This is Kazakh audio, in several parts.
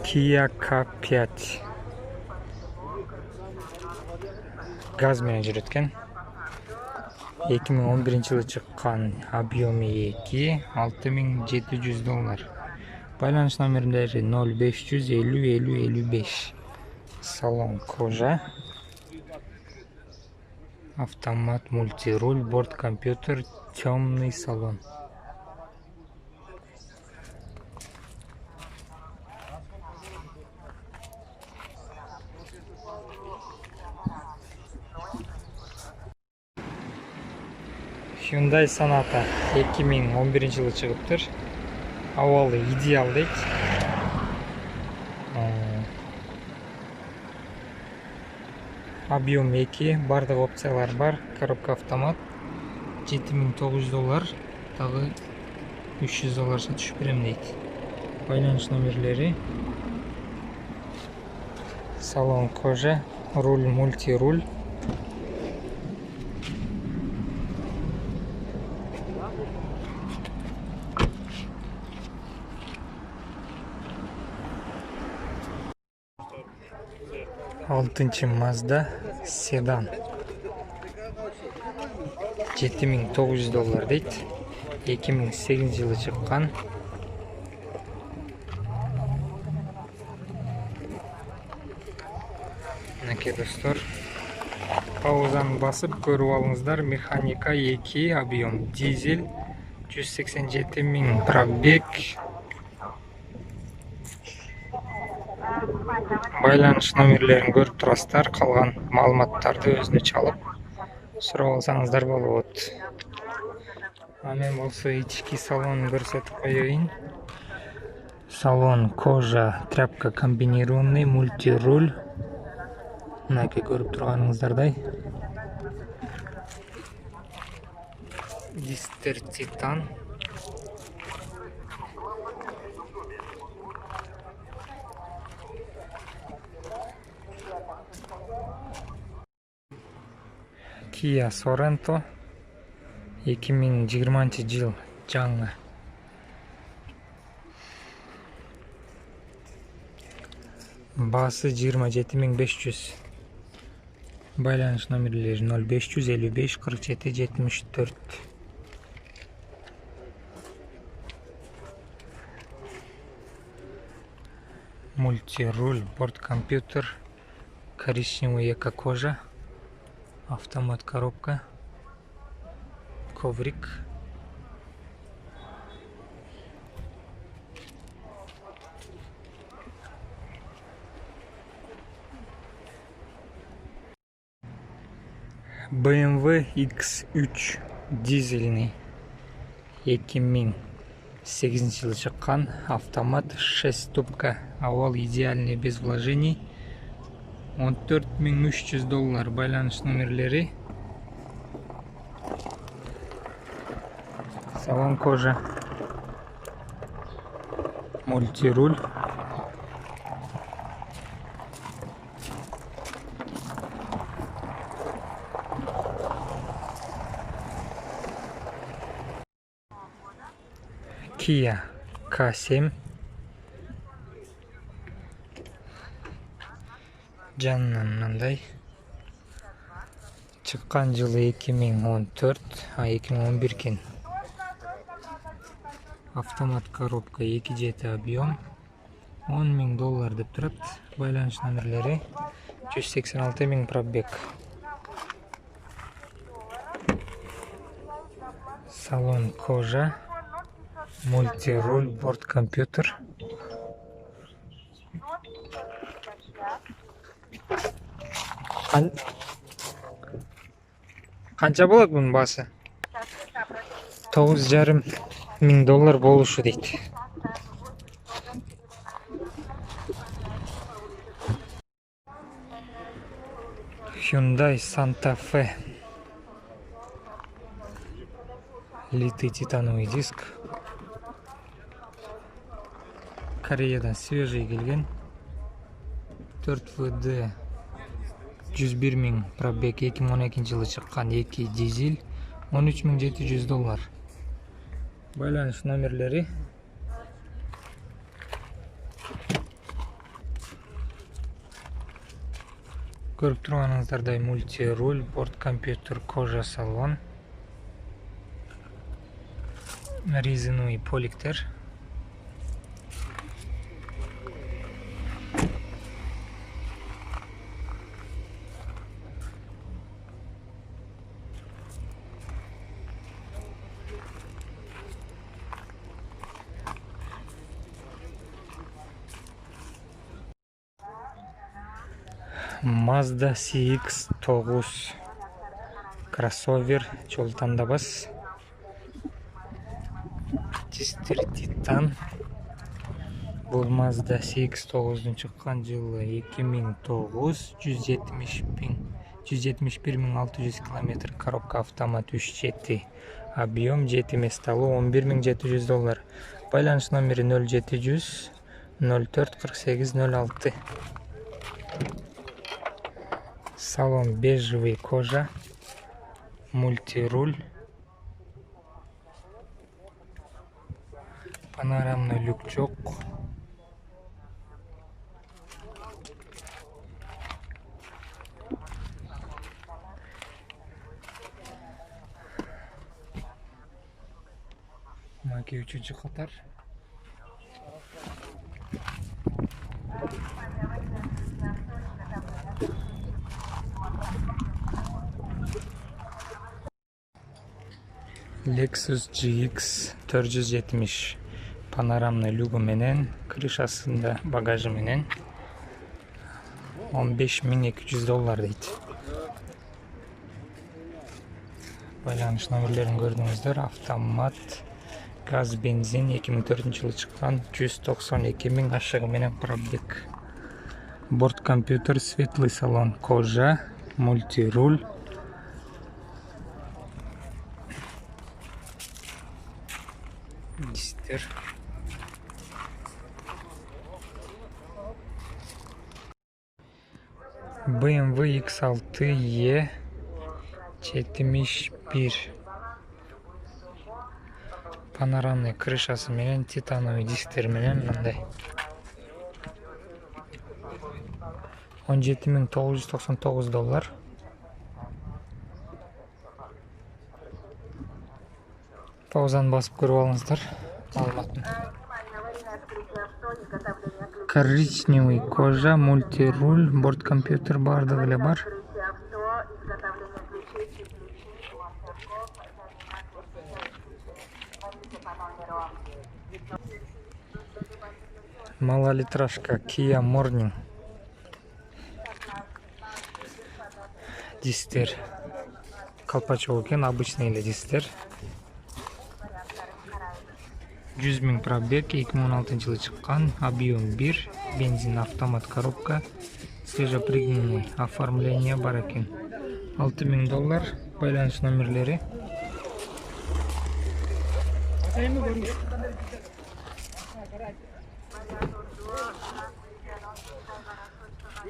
Kia K5 gaz менен жүрөт экен. 2011-жылы чыккан, объемы 2, $6700. Байланыш номерлери 0500 50 50 55. Салон кожа. Автомат, мультируль, борт компьютер, темный салон. Hyundai Sonata 2011-жылы чыгыптыр. Абалы идеал дейт. Объем 2, бардык опциялар бар. Коробка автомат. $7900, дагы $300 түшүп берем дейт. Байланыш номерлери. Салон кожа, руль мультируль. Алтынчы Mazda седан. $7900 дейт. 2008-жылы чыккан. Мынакей достор. Паузаны басып көрүп алыңыздар. Механика 2, объем дизель, 187 000 пробег. Байланыш номерлерин көрүп турасыздар. Калган маалыматтарды өзүнө чалып сурап алсаңыздар болот. Мен болсо ички салонун көрсөтүп коеюн. Салон кожа, тряпка комбинированный, мультируль. Мынакей көрүп турганыңыздардай. Дисктер титан. Kia Sorento 2020-жыл жаңы. Басы 27500. Байланыш номерлери 0500 55 47 74. Мультируль, борт компьютер, коричневый эко-кожа, автомат коробка, коврик. BMW X3 дизельный 2008-жылы чыккан, автомат, 6 ступка, авал идеальный, без вложений, $14300. Байланыш номерлери. Салон кожа, мультируль. Kia K7 жанынан мындай. Чыккан жылы 2014, 2011 экен. Автомат коробка, 2 жети объем, $10,000 деп турат. Байланыш номерлери 186 000 пробег. Салон кожа, мультируль, борт компьютер. Канча болот бунун баасы? $9,500 болушу дейт. Hyundai Santa Fe. Литый титановый диск. Кореядан свежий келген. 4WD 101 000 пробег, 2012-жылы чыккан, 2 дизель, $13,700. Байланыш номерлери. Көрүп турганыңыздардай мульти-руль, борт компьютер, кожа салон, резиновый поликтер. Mazda CX-9 кроссовер жол тандабас. Дистер Титан. Бул Mazda CX-9 чыккан жылы 2009, 171.600 км, коробка автомат 3.7, объем 7 месталуу $11.700. Байланыш номери 0700 04 48 06. Салон бежевый кожа, мультируль, панорамный люк жок. Маки 3-чү катар. Lexus GX 470 панорамный люгу менен, крышасында багажы менен $15.200 дейт. Байланыш номерлерин көрдүңүздөр. Автомат, газ, бензин, 2004 жылы чыккан, 192.000 ашыгы менен пробег. Борт компьютер, светлый салон, кожа, мультируль. Дистер. BMW X6E 71 панорамный крышасы менен, титановый дисктер менен мындай. $17.999. Паузаны басып көрүп алыңыздар маалыматын. Коричневый кожа, мультируль, борт компьютер бардыгы эле бар. Малолитражка Kia Morning. Дистер колпачок экен, обычный эле дистер. 100.000 пробег, 2016 жылы чыккан, объем 1, бензин, автомат, коробка, свежепригнанный оформление бар экен. $6.000. Байланыш номерлери.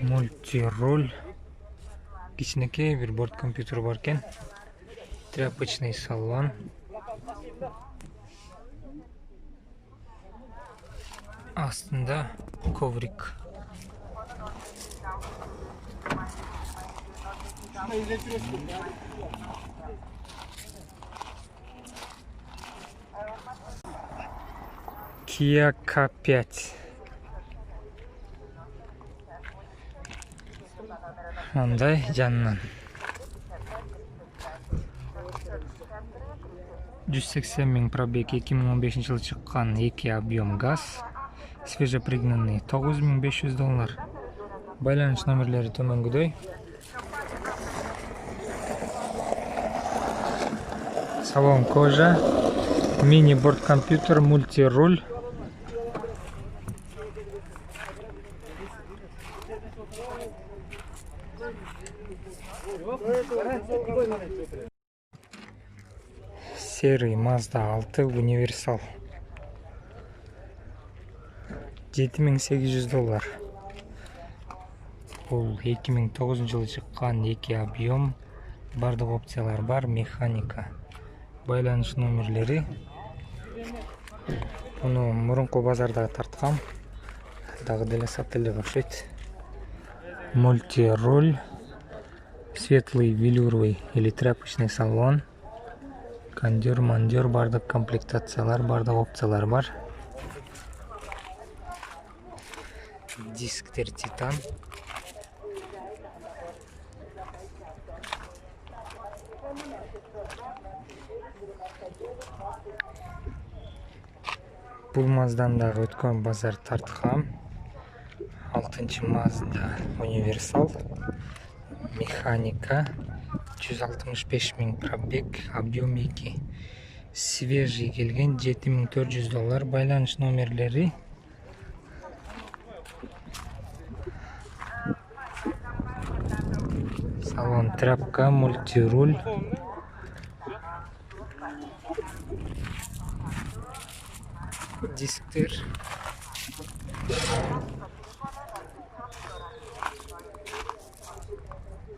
Мультируль, кичинекей бир борт компьютер бар экен. Тряпочный салон. Астында коврик. Kia K5. Мындай жанынан. 180.000 пробег, 2015 жылы чыккан, 2 объем газ. Свежепригнанный, $9.500. Байланыш номерлери төмөнгүдөй. Салон кожа, мини борт компьютер, мультируль. Серый Mazda 6 универсал. $7.800. Бул 2009 жылы чыккан, 2 объем, бардык опциялар бар, механика. Байланыш номерлери. Муну мурунку базарда тарткам. Дагы деле сатылып окшойт. Мультируль. Светлый велюровый или тряпочный салон. Кондер, мандер бардык комплектациялар, бардык опциялар бар. Дисктер титан. Бул Маздандагы өткөн базар тарткан. 6-нчы Mazda универсал. Механика. 165 000 пробег, объем 2. Свежий келген, $7400. Байланыш номерлери. Салон тряпка, мультируль. Дисктер.